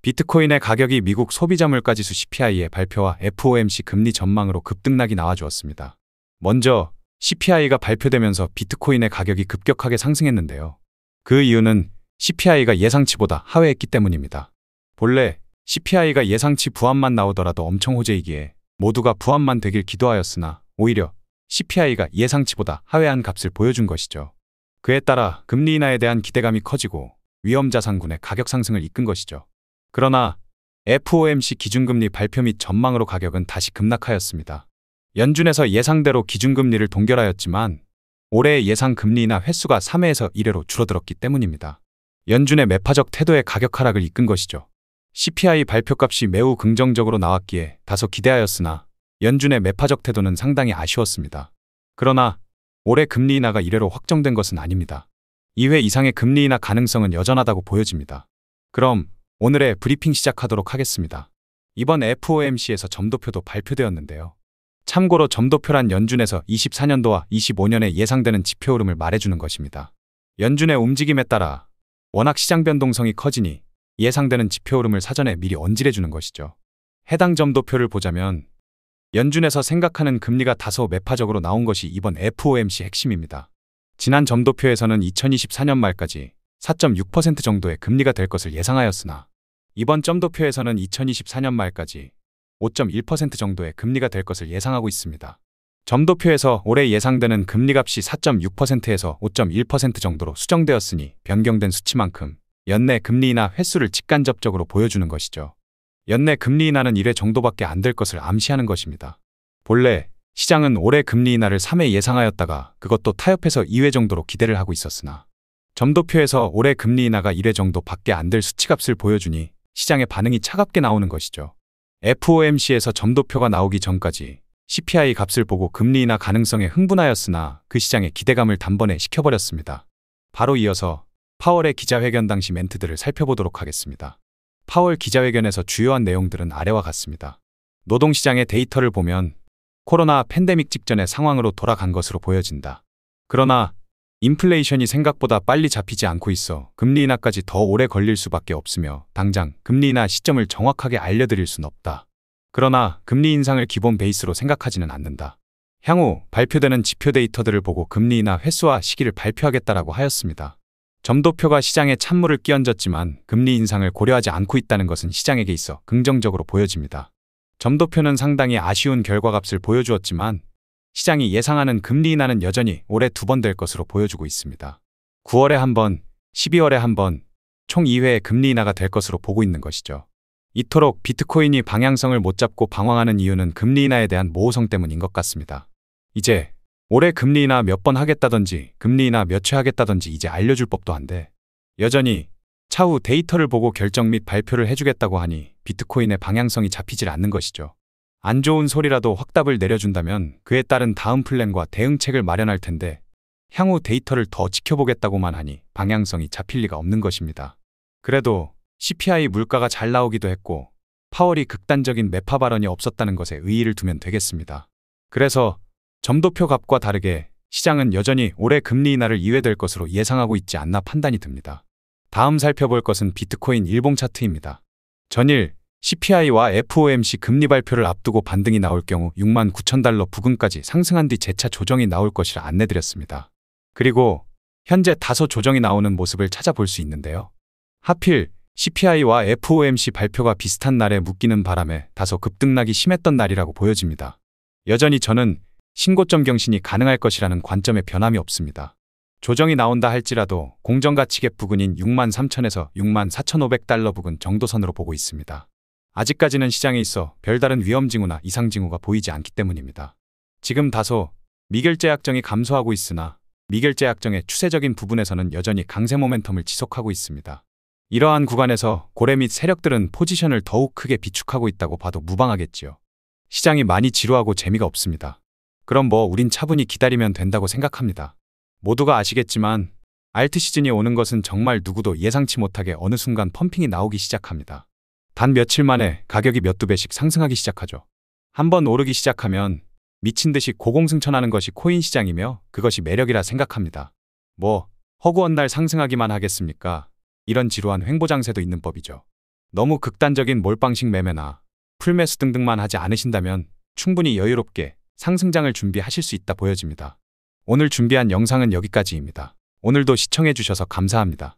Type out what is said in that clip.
비트코인의 가격이 미국 소비자 물가지수 CPI의 발표와 FOMC 금리 전망으로 급등락이 나와주었습니다. 먼저 CPI가 발표되면서 비트코인의 가격이 급격하게 상승했는데요. 그 이유는 CPI가 예상치보다 하회했기 때문입니다. 본래 CPI가 예상치 부합만 나오더라도 엄청 호재이기에 모두가 부합만 되길 기도하였으나 오히려 CPI가 예상치보다 하회한 값을 보여준 것이죠. 그에 따라 금리 인하에 대한 기대감이 커지고 위험자산군의 가격 상승을 이끈 것이죠. 그러나 FOMC 기준금리 발표 및 전망으로 가격은 다시 급락하였습니다. 연준에서 예상대로 기준금리를 동결하였지만 올해의 예상 금리 인하 횟수가 3회에서 1회로 줄어들었기 때문입니다. 연준의 매파적 태도의 가격 하락을 이끈 것이죠. CPI 발표값이 매우 긍정적으로 나왔기에 다소 기대하였으나 연준의 매파적 태도는 상당히 아쉬웠습니다. 그러나 올해 금리 인하가 1회로 확정된 것은 아닙니다. 2회 이상의 금리 인하 가능성은 여전하다고 보여집니다. 그럼 오늘의 브리핑 시작하도록 하겠습니다. 이번 FOMC에서 점도표도 발표되었는데요. 참고로 점도표란 연준에서 24년도와 25년에 예상되는 지표 흐름을 말해주는 것입니다. 연준의 움직임에 따라 워낙 시장 변동성이 커지니 예상되는 지표 흐름을 사전에 미리 언질해주는 것이죠. 해당 점도표를 보자면 연준에서 생각하는 금리가 다소 매파적으로 나온 것이 이번 FOMC 핵심입니다. 지난 점도표에서는 2024년 말까지 4.6% 정도의 금리가 될 것을 예상하였으나 이번 점도표에서는 2024년 말까지 5.1% 정도의 금리가 될 것을 예상하고 있습니다. 점도표에서 올해 예상되는 금리값이 4.6%에서 5.1% 정도로 수정되었으니 변경된 수치만큼 연내 금리 인하 횟수를 직간접적으로 보여주는 것이죠. 연내 금리 인하는 1회 정도밖에 안 될 것을 암시하는 것입니다. 본래 시장은 올해 금리 인하를 3회 예상하였다가 그것도 타협해서 2회 정도로 기대를 하고 있었으나 점도표에서 올해 금리 인하가 1회 정도밖에 안 될 수치값을 보여주니 시장의 반응이 차갑게 나오는 것이죠. FOMC에서 점도표가 나오기 전까지 CPI 값을 보고 금리 인하 가능성에 흥분하였으나 그 시장의 기대감을 단번에 식혀버렸습니다. 바로 이어서 파월의 기자회견 당시 멘트들을 살펴보도록 하겠습니다. 파월 기자회견에서 주요한 내용들은 아래와 같습니다. 노동시장의 데이터를 보면 코로나 팬데믹 직전의 상황으로 돌아간 것으로 보여진다. 그러나 인플레이션이 생각보다 빨리 잡히지 않고 있어 금리 인하까지 더 오래 걸릴 수밖에 없으며 당장 금리 인하 시점을 정확하게 알려드릴 순 없다. 그러나 금리 인상을 기본 베이스로 생각하지는 않는다. 향후 발표되는 지표 데이터들을 보고 금리 인하 횟수와 시기를 발표하겠다라고 하였습니다. 점도표가 시장에 찬물을 끼얹었지만 금리 인상을 고려하지 않고 있다는 것은 시장에게 있어 긍정적으로 보여집니다. 점도표는 상당히 아쉬운 결과값을 보여주었지만 시장이 예상하는 금리 인하는 여전히 올해 2번 될 것으로 보여주고 있습니다. 9월에 한 번, 12월에 한 번, 총 2회의 금리 인하가 될 것으로 보고 있는 것이죠. 이토록 비트코인이 방향성을 못 잡고 방황하는 이유는 금리 인하에 대한 모호성 때문인 것 같습니다. 이제 올해 금리 인하 몇 번 하겠다던지 금리 인하 몇 회 하겠다던지 이제 알려줄 법도 한데 여전히 차후 데이터를 보고 결정 및 발표를 해주겠다고 하니 비트코인의 방향성이 잡히질 않는 것이죠. 안 좋은 소리라도 확답을 내려준다면 그에 따른 다음 플랜과 대응책을 마련할 텐데 향후 데이터를 더 지켜보겠다고만 하니 방향성이 잡힐 리가 없는 것입니다. 그래도 CPI 물가가 잘 나오기도 했고 파월이 극단적인 매파 발언이 없었다는 것에 의의를 두면 되겠습니다. 그래서 점도표 값과 다르게 시장은 여전히 올해 금리 인하를 2회 될 것으로 예상하고 있지 않나 판단이 듭니다. 다음 살펴볼 것은 비트코인 일봉 차트입니다. 전일 CPI와 FOMC 금리 발표를 앞두고 반등이 나올 경우 69,000달러 부근까지 상승한 뒤 재차 조정이 나올 것이라 안내드렸습니다. 그리고 현재 다소 조정이 나오는 모습을 찾아볼 수 있는데요. 하필 CPI와 FOMC 발표가 비슷한 날에 묶이는 바람에 다소 급등락이 심했던 날이라고 보여집니다. 여전히 저는 신고점 경신이 가능할 것이라는 관점에 변함이 없습니다. 조정이 나온다 할지라도 공정가치 갭 부근인 63,000에서 64,500달러 부근 정도 선으로 보고 있습니다. 아직까지는 시장에 있어 별다른 위험징후나 이상징후가 보이지 않기 때문입니다. 지금 다소 미결제 약정이 감소하고 있으나 미결제 약정의 추세적인 부분에서는 여전히 강세 모멘텀을 지속하고 있습니다. 이러한 구간에서 고래 및 세력들은 포지션을 더욱 크게 비축하고 있다고 봐도 무방하겠지요. 시장이 많이 지루하고 재미가 없습니다. 그럼 우린 차분히 기다리면 된다고 생각합니다. 모두가 아시겠지만 알트 시즌이 오는 것은 정말 누구도 예상치 못하게 어느 순간 펌핑이 나오기 시작합니다. 단 며칠 만에 가격이 몇 두 배씩 상승하기 시작하죠. 한번 오르기 시작하면 미친 듯이 고공승천하는 것이 코인 시장이며 그것이 매력이라 생각합니다. 허구한 날 상승하기만 하겠습니까? 이런 지루한 횡보장세도 있는 법이죠. 너무 극단적인 몰빵식 매매나 풀매수 등등만 하지 않으신다면 충분히 여유롭게 상승장을 준비하실 수 있다 보여집니다. 오늘 준비한 영상은 여기까지입니다. 오늘도 시청해주셔서 감사합니다.